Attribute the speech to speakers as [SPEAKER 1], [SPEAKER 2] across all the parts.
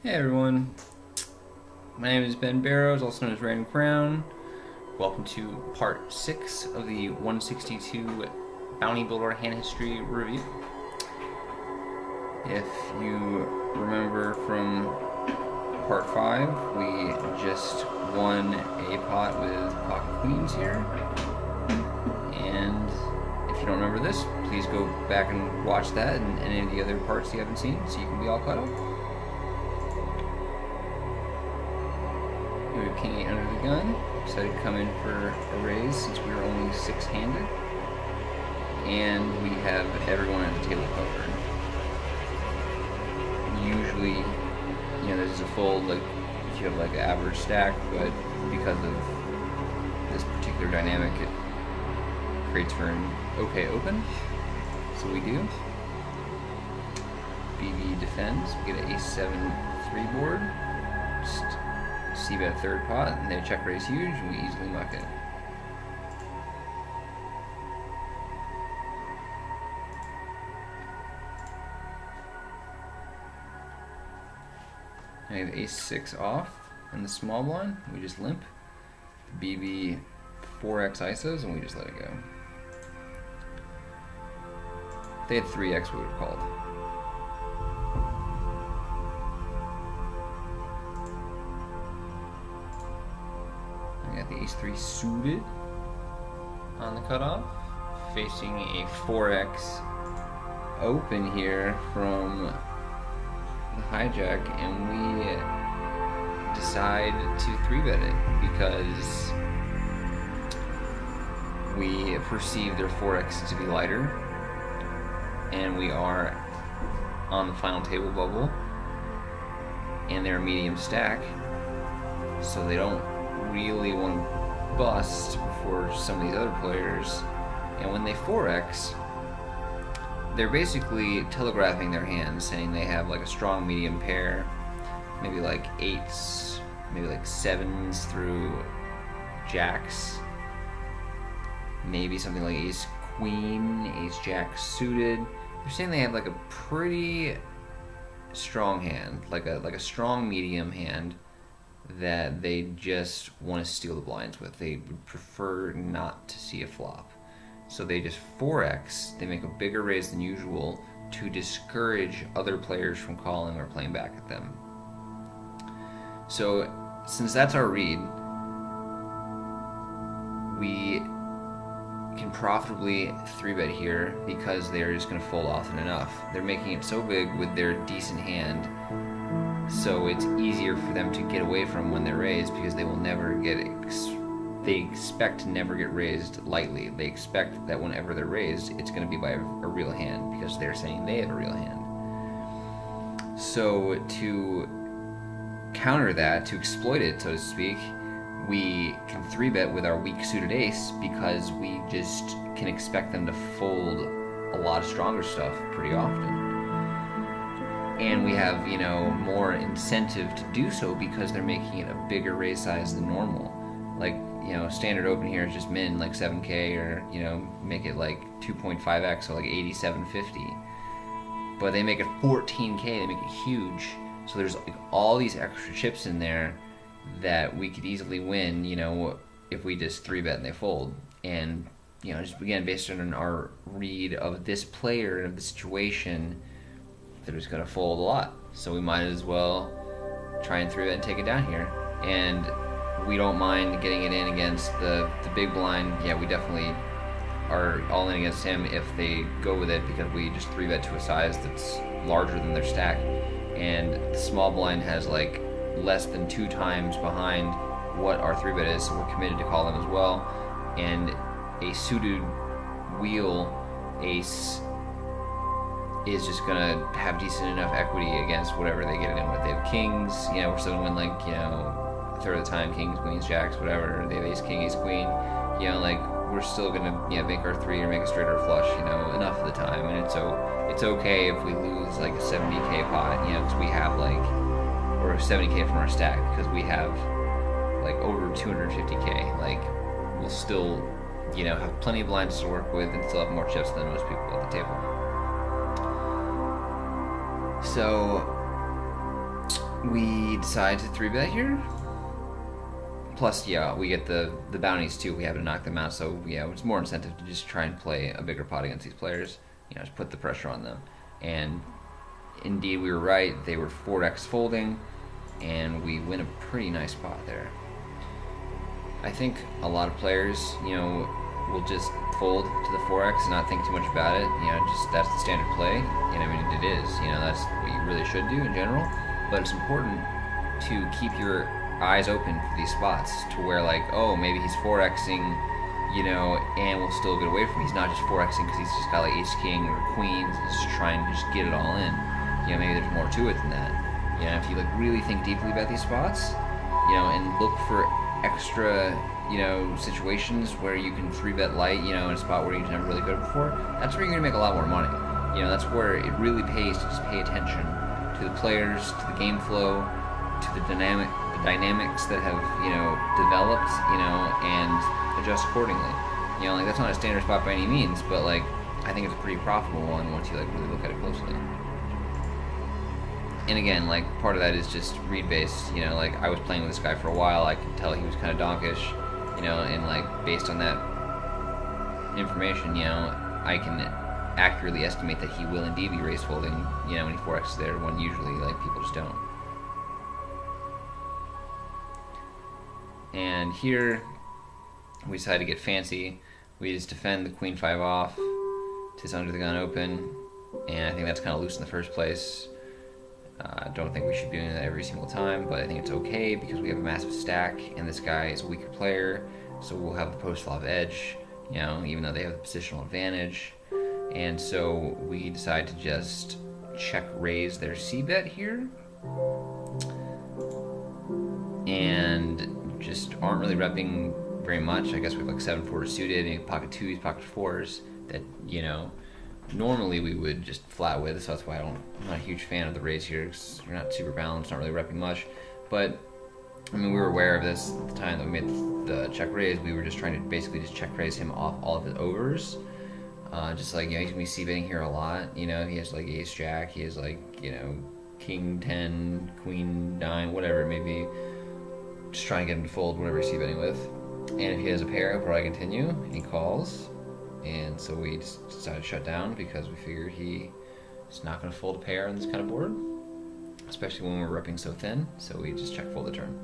[SPEAKER 1] Hey everyone, my name is Ben Barrows, also known as Random Crown. Welcome to part 6 of the 162 Bounty Builder Hand History Review. If you remember from part 5, we just won a pot with Pocket Queens here. And if you don't remember this, please go back and watch that and any of the other parts you haven't seen so you can be all caught up. We have King 8 under the gun. Decided to come in for a raise since we were only 6-handed. And we have everyone at the table covered. Usually, there's a fold like if you have like an average stack, but because of this particular dynamic, it creates for an okay open. So we do. BB defends. We get an Ace-7 3 board. Just C-bet third pot, and their check raise huge, and we easily muck it. I have Ace-6 off in the small blind. We just limp. BB 4x ISOs, and we just let it go. If they had 3x, we would have called. The Ace-3 suited on the cutoff, facing a 4x open here from the hijack, and we decide to 3-bet it because we perceive their 4x to be lighter, and we are on the final table bubble, and they're a medium stack, so they don't really want to bust before some of these other players. And when they 4x, they're basically telegraphing their hand, saying they have like a strong medium pair, maybe like 8s, maybe like 7s through jacks, maybe something like ace queen, ace jack suited. They're saying they have like a pretty strong hand, like a strong medium hand that they just want to steal the blinds with. They would prefer not to see a flop. So they just 4x, they make a bigger raise than usual to discourage other players from calling or playing back at them. So since that's our read, we can profitably 3-bet here because they're just going to fold often enough. They're making it so big with their decent hand, so it's easier for them to get away from when they're raised because they will never get they expect to never get raised lightly. They expect that whenever they're raised, it's going to be by a real hand because they're saying they have a real hand. So to counter that, to exploit it, so to speak, we can 3-bet with our weak suited ace because we just can expect them to fold a lot of stronger stuff pretty often. And we have, more incentive to do so because they're making it a bigger raise size than normal. Like, standard open here is just min, like 7K, or, make it like 2.5x, so like 8750. But they make it 14K, they make it huge. So there's like all these extra chips in there that we could easily win, if we just 3-bet and they fold. And, just again, based on our read of this player and of the situation, they're just going to fold a lot. So we might as well try and 3-bet and take it down here. And we don't mind getting it in against the big blind. Yeah, we definitely are all in against him if they go with it because we just 3-bet to a size that's larger than their stack. And the small blind has like less than 2 times behind what our 3-bet is, so we're committed to call them as well. And a suited wheel ace is just gonna have decent enough equity against whatever they get it in with. They have kings, we're still gonna win like, a third of the time, kings, queens, jacks, whatever. They have ace, king, ace, queen, we're still gonna make our 3 or make a straight or flush, enough of the time. And it's okay if we lose like a 70K pot, because we have like, or 70K from our stack, because we have like over 250K. Like, we'll still, have plenty of blinds to work with and still have more chips than most people at the table. So we decide to 3-bet here. Plus, yeah, we get the bounties too. We have to knock them out, so yeah, it's more incentive to just try and play a bigger pot against these players. Just put the pressure on them. And indeed, we were right. They were 4x folding, and we win a pretty nice spot there. I think a lot of players, will just fold to the 4x and not think too much about it. Just that's the standard play. And I mean, it is. That's what you really should do in general. But it's important to keep your eyes open for these spots to where, like, oh, maybe he's 4xing, and we'll still get away from him. He's not just 4xing because he's just got like ace king or queens. He's just trying to just get it all in. Maybe there's more to it than that. If you like really think deeply about these spots, and look for extra, situations where you can 3-bet light, in a spot where you've never really bet before, that's where you're gonna make a lot more money. That's where it really pays to just pay attention to the players, to the game flow, to the dynamics that have, developed, and adjust accordingly. Like that's not a standard spot by any means, but like I think it's a pretty profitable one once you like really look at it closely. And again, like part of that is just read based. Like I was playing with this guy for a while. I could tell he was kind of donkish, and like based on that information, I can accurately estimate that he will indeed be raise folding, when he 4x's there, when usually like people just don't. And here we decide to get fancy. We just defend the queen 5 off to his under the gun open, and I think that's kind of loose in the first place. I don't think we should be doing that every single time, but I think it's okay because we have a massive stack and this guy is a weaker player, so we'll have the post-flop edge, even though they have the positional advantage. And so we decide to just check raise their c-bet here, and just aren't really repping very much. I guess we have like 7-4 suited and pocket 2s, pocket 4s that, normally we would just flat with, so that's why I'm not a huge fan of the raise here, because you're not super balanced, not really repping much. But I mean, we were aware of this at the time that we made the check raise. We were just trying to basically just check raise him off all of his overs. Just like, he's gonna be c-betting here a lot. He has like ace jack, he has like, king 10, queen 9, whatever it may be. Just trying to get him to fold whatever he's c-betting with. And if he has a pair, he'll probably continue, and he calls. And so we just decided to shut down because we figured he's not going to fold a pair on this kind of board, especially when we're repping so thin. So we just check fold the turn.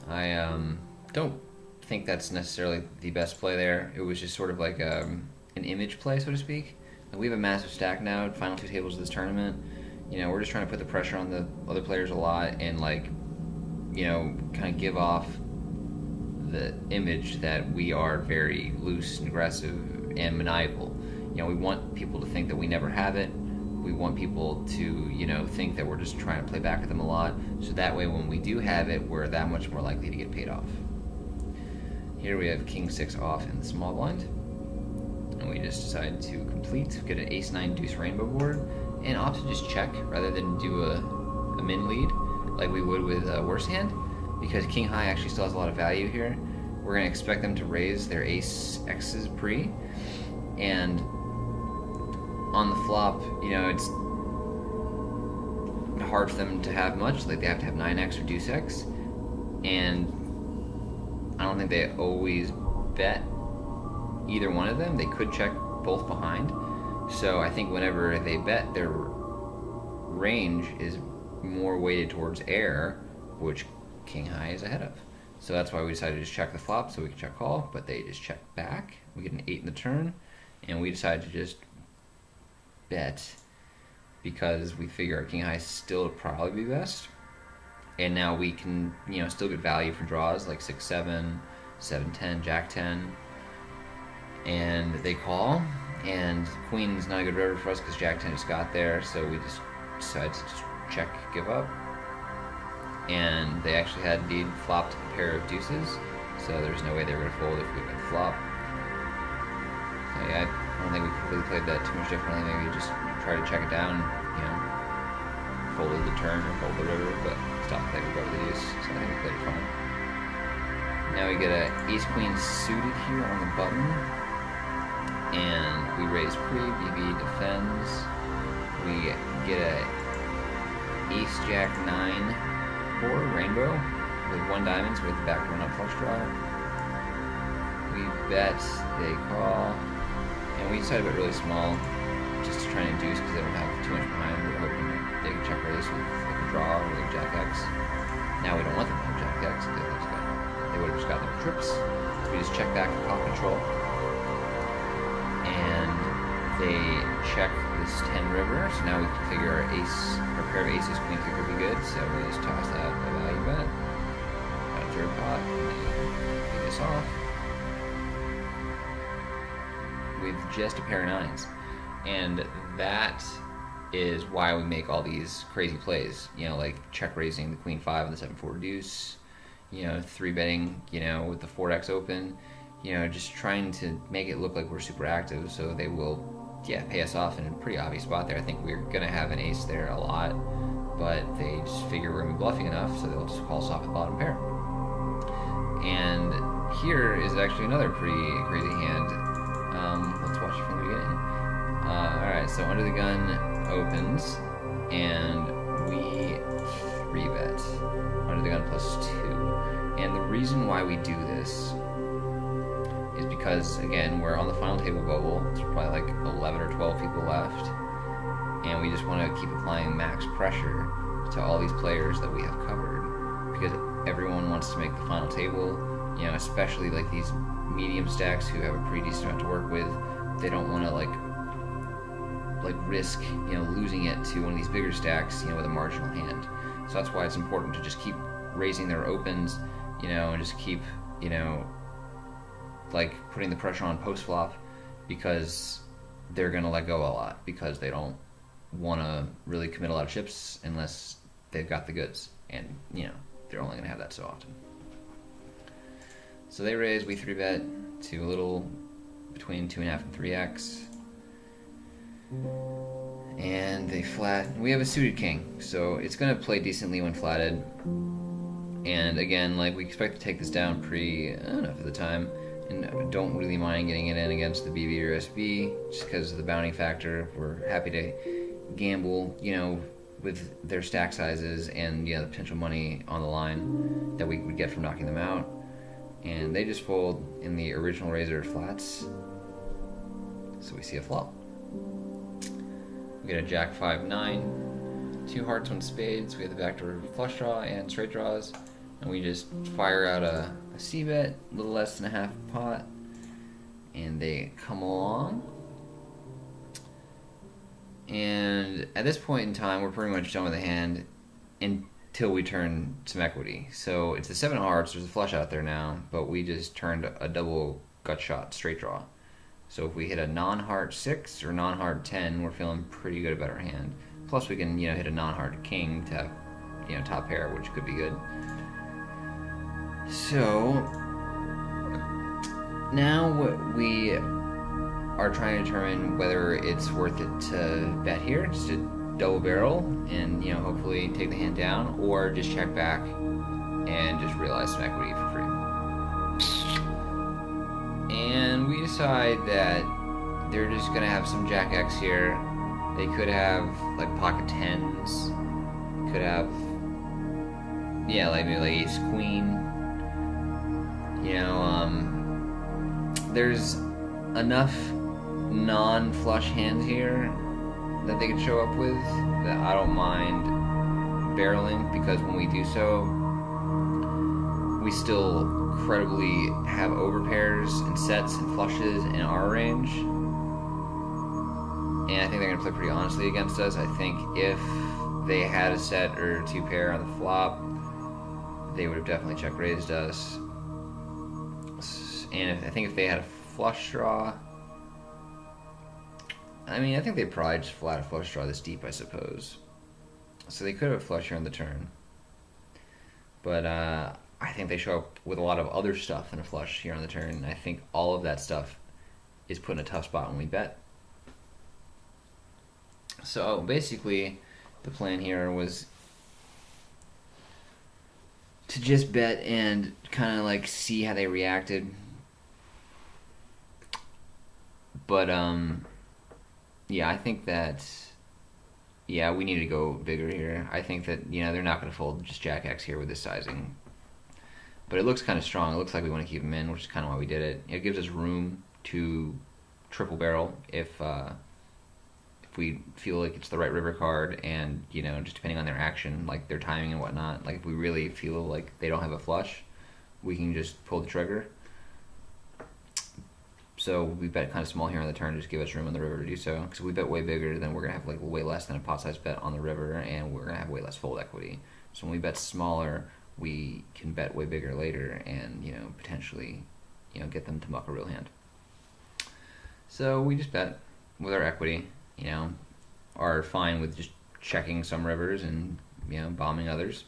[SPEAKER 1] I don't think that's necessarily the best play there. It was just sort of like an image play, so to speak. We have a massive stack now, final 2 tables of this tournament. We're just trying to put the pressure on the other players a lot and like, kind of give off the image that we are very loose and aggressive and maniacal. We want people to think that we never have it. We want people to, think that we're just trying to play back at them a lot. So that way when we do have it, we're that much more likely to get paid off. Here we have king 6 off in the small blind. And we just decide to complete, get an ace 9 deuce rainbow board, and opt to just check rather than do a min lead like we would with a worse hand. Because king high actually still has a lot of value here. We're going to expect them to raise their ace x's pre, and on the flop, it's hard for them to have much. Like they have to have 9x or deuce x, and I don't think they always bet either one of them. They could check both behind. So I think whenever they bet, their range is more weighted towards air, which king high is ahead of. So that's why we decided to just check the flop so we can check call, but they just check back. We get an 8 in the turn, and we decided to just bet because we figure our king high still would probably be best. And now we can, still get value for draws like 6-7, 7-10, jack 10. And they call, and queen's not a good river for us because jack 10 just got there, so we just decided to just check, give up. And they actually had indeed flopped a pair of deuces, so there's no way they were going to fold if we had flop. So yeah, I don't think we really played that too much differently. Maybe we just try to check it down, folded the turn or fold the river, but stopped playing with the deuce, so I think we played it fine. Now we get a ace queen suited here on the button, and we raise pre, BB defends. We get a ace jack 9 board, rainbow, with 1 diamonds with the backdoor nut flush draw. We bet, they call, and we decided to bet really small, just to try and induce because they don't have too much behind. We were hoping they could check raise with like a draw or like jack X. Now we don't want them to have jack X because they would have just gotten their trips. We just check back for pot control, and they check this 10 river. So now we can figure our pair of aces, queens could be good. So we just toss that a value bet. Got a third pot. And they pay this off with just a pair of 9s, and that is why we make all these crazy plays. You know, like check raising the queen 5 and the 7-4 deuce. You know, 3-betting. You know, with the 4x open. You know, just trying to make it look like we're super active, so they will, pay us off in a pretty obvious spot there. I think we're gonna have an ace there a lot, but they just figure we're gonna be bluffing enough, so they'll just call us off at bottom pair. And here is actually another pretty crazy hand. Let's watch it from the beginning. Alright, so under the gun opens, and we 3-bet. Under the gun +2. And the reason why we do this is because, again, we're on the final table bubble. There's probably like 11 or 12 people left. And we just want to keep applying max pressure to all these players that we have covered. Because everyone wants to make the final table, you know, especially like these medium stacks who have a pretty decent amount to work with. They don't want to like risk, you know, losing it to one of these bigger stacks, you know, with a marginal hand. So that's why it's important to just keep raising their opens, you know, and just keep, you know, like putting the pressure on post flop, because they're gonna let go a lot because they don't want to really commit a lot of chips unless they've got the goods, and you know they're only gonna have that so often. So they raise, we 3-bet to a little between 2.5 and 3x, and they flat. We have a suited king, so it's gonna play decently when flatted. And again, like, we expect to take this down enough of the time, and don't really mind getting it in against the BB or SB just because of the bounty factor. We're happy to gamble, you know, with their stack sizes and, you know, the potential money on the line that we would get from knocking them out. And they just fold in the original razor flats, so we see a flop. We get a jack 5-9, 2 hearts, 1 spades. We have the backdoor flush draw and straight draws, and we just fire out a c-bet, a little less than a half pot, and they come along. And at this point in time, we're pretty much done with the hand until we turn some equity. So it's the 7 hearts, there's a flush out there now, but we just turned a double gut shot straight draw. So if we hit a non-heart 6 or non-heart 10, we're feeling pretty good about our hand. Plus we can, you know, hit a non-heart king to have, you know, top pair, which could be good. So now we are trying to determine whether it's worth it to bet here, just to double barrel and, you know, hopefully take the hand down, or just check back and just realize some equity for free. And we decide that they're just gonna have some jack X here. They could have like pocket 10s, could have, yeah, like maybe like ace queen. You know, there's enough non-flush hands here that they could show up with that I don't mind barreling, because when we do so, we still credibly have overpairs and sets and flushes in our range. And I think they're going to play pretty honestly against us. I think if they had a set or 2 pair on the flop, they would have definitely check raised us. And I think if they had a flush draw, I mean, I think they'd probably just flat a flush draw this deep, I suppose. So they could have a flush here on the turn. But I think they show up with a lot of other stuff than a flush here on the turn. I think all of that stuff is put in a tough spot when we bet. So basically, the plan here was to just bet and kind of like see how they reacted. But yeah, I think that, Yeah, we need to go bigger here. I think that, they're not going to fold just Jack X here with this sizing. But it looks kind of strong. It looks like we want to keep him in, which is kind of why we did it. It gives us room to triple barrel if we feel like it's the right river card, and just depending on their action, like their timing and whatnot. Like if we really feel like they don't have a flush, we can just pull the trigger. So we bet kind of small here on the turn, just give us room on the river to do so. Because if we bet way bigger, then we're gonna have like way less than a pot size bet on the river, and we're gonna have way less fold equity. So when we bet smaller, we can bet way bigger later, and potentially, get them to muck a real hand. So we just bet with our equity, are fine with just checking some rivers and bombing others.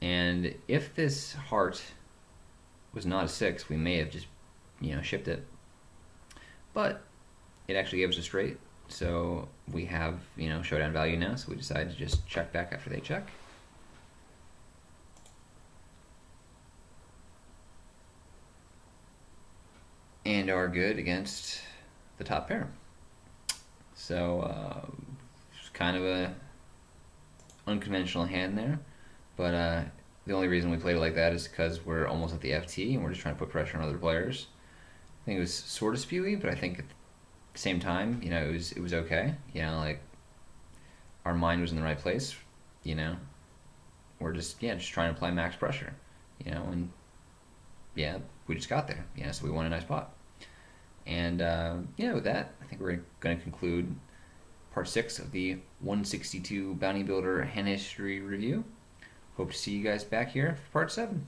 [SPEAKER 1] And if this heart was not a 6, we may have just shipped it, but it actually gave us a straight, so we have showdown value now. So we decided to just check back after they check. And are good against the top pair. So it's kind of a unconventional hand there, but the only reason we played it like that is because we're almost at the FT and we're just trying to put pressure on other players. I think it was sort of spewy, but I think at the same time, it was okay. Like our mind was in the right place. We're just trying to apply max pressure. And we just got there. So we won a nice pot. And with that, I think we're going to conclude part 6 of the 162 Bounty Builder Hand History Review. Hope to see you guys back here for part 7.